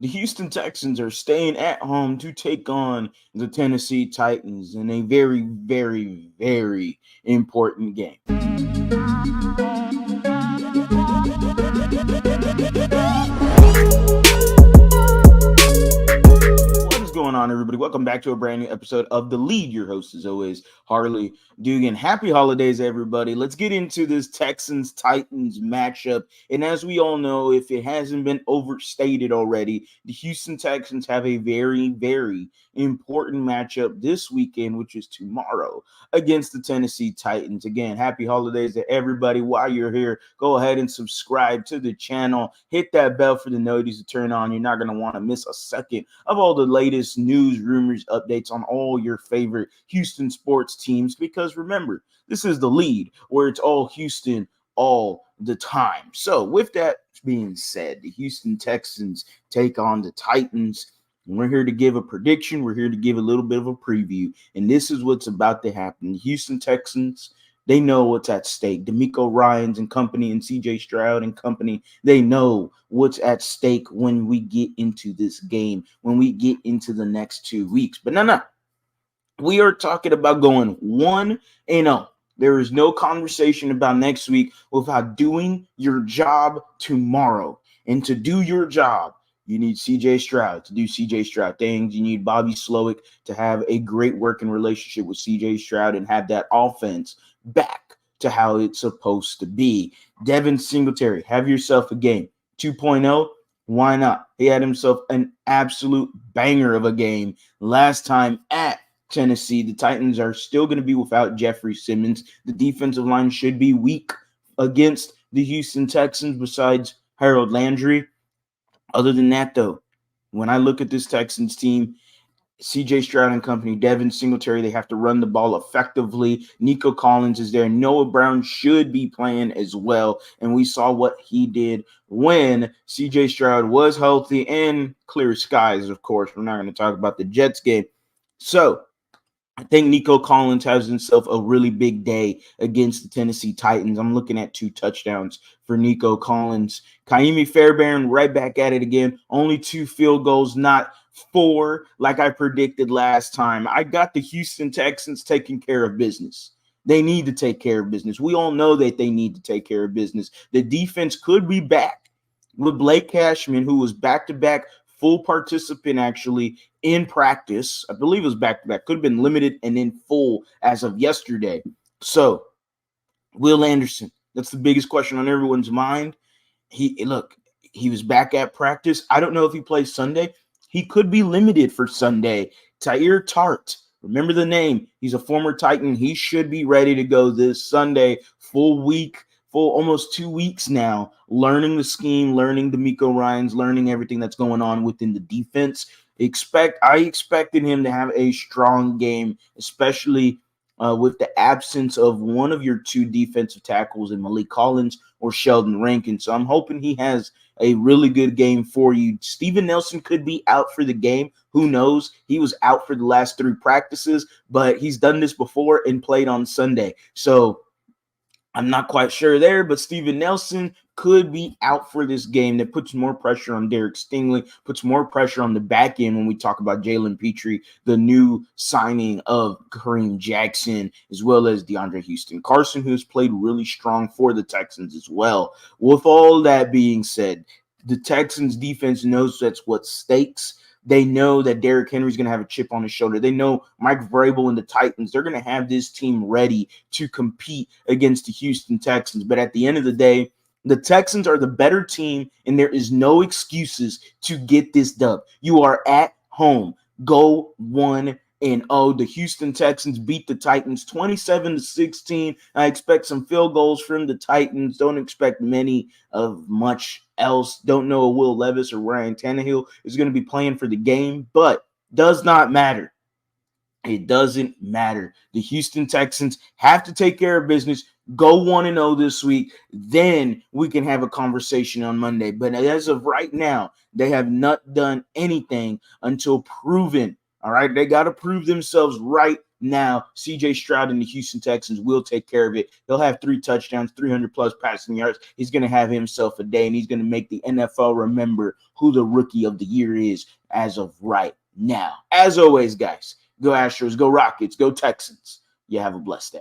The Houston Texans are staying at home to take on the Tennessee Titans in a very, very, very important game. What is going on, everybody? Welcome back to a brand new episode of TheLead. Your host, as always, Harley Dugan. Happy holidays, everybody. Let's get into this Texans-Titans matchup. And as we all know, if it hasn't been overstated already, the Houston Texans have a very, very important matchup this weekend, which is tomorrow, against the Tennessee Titans. Again, happy holidays to everybody. While you're here, go ahead and subscribe to the channel. Hit that bell for the notifications to turn on. You're not going to want to miss a second of all the latest news, rumors, updates on all your favorite Houston sports teams, because remember, this is TheLead, where it's all Houston all the time. So with that being said, the Houston Texans take on the Titans. We're here to give a prediction. We're here to give a little bit of a preview, and this is what's about to happen. The Houston Texans, they know what's at stake. DeMeco Ryans and company and C.J. Stroud and company, they know what's at stake when we get into this game, when we get into the next 2 weeks. But no. We are talking about going 1-0. There is no conversation about next week without doing your job tomorrow. And to do your job, you need C.J. Stroud to do C.J. Stroud things. You need Bobby Slowick to have a great working relationship with C.J. Stroud and have that offense back to how it's supposed to be. Devin Singletary, have yourself a game. 2.0, why not? He had himself an absolute banger of a game last time at Tennessee. The Titans are still going to be without Jeffrey Simmons. The defensive line should be weak against the Houston Texans besides Harold Landry. Other than that, though, when I look at this Texans team, C.J. Stroud and company, Devin Singletary, they have to run the ball effectively. Nico Collins is there. Noah Brown should be playing as well. And we saw what he did when C.J. Stroud was healthy and clear skies, of course. We're not going to talk about the Jets game. So I think Nico Collins has himself a really big day against the Tennessee Titans. I'm looking at 2 touchdowns for Nico Collins. Kaimi Fairbairn right back at it again. Only 2 field goals, not 4 like I predicted last time. I got the Houston Texans taking care of business. They need to take care of business. We all know that they need to take care of business. The defense could be back with Blake Cashman, who was back-to-back full participant actually in practice. I Bleav it was back-to-back. Could have been limited and in full as of yesterday. So, Will Anderson, that's the biggest question on everyone's mind. He was back at practice. I don't know if he plays Sunday. He could be limited for Sunday. Tyir Tart, remember the name. He's a former Titan. He should be ready to go this Sunday. Full week, full almost 2 weeks now, learning the scheme, learning DeMeco Ryans, learning everything that's going on within the defense. I expected him to have a strong game, especially with the absence of one of your 2 defensive tackles in Malik Collins or Sheldon Rankin. So I'm hoping he has a really good game for you. Steven Nelson could be out for the game. Who knows? He was out for the last 3 practices, but he's done this before and played on Sunday. So I'm not quite sure there, but Steven Nelson could be out for this game. That puts more pressure on Derek Stingley, puts more pressure on the back end when we talk about Jalen Petrie, the new signing of Kareem Jackson, as well as DeAndre Houston Carson, who's played really strong for the Texans as well. With all that being said, the Texans defense knows that's what stakes. They know that Derrick Henry's going to have a chip on his shoulder. They know Mike Vrabel and the Titans, they're going to have this team ready to compete against the Houston Texans. But at the end of the day, the Texans are the better team, and there is no excuses to get this dub. You are at home. Go 1-0. The Houston Texans beat the Titans 27-16. I expect some field goals from the Titans. Don't expect many of much else. Don't know if Will Levis or Ryan Tannehill is going to be playing for the game, but does not matter. It doesn't matter. The Houston Texans have to take care of business. Go 1-0 this week. Then we can have a conversation on Monday. But as of right now, they have not done anything until proven. All right, they got to prove themselves right Now, CJ Stroud and the Houston Texans will take care of it. He'll have 3 touchdowns, 300-plus passing yards. He's going to have himself a day, and he's going to make the NFL remember who the rookie of the year is as of right now. As always, guys, go Astros, go Rockets, go Texans. You have a blessed day.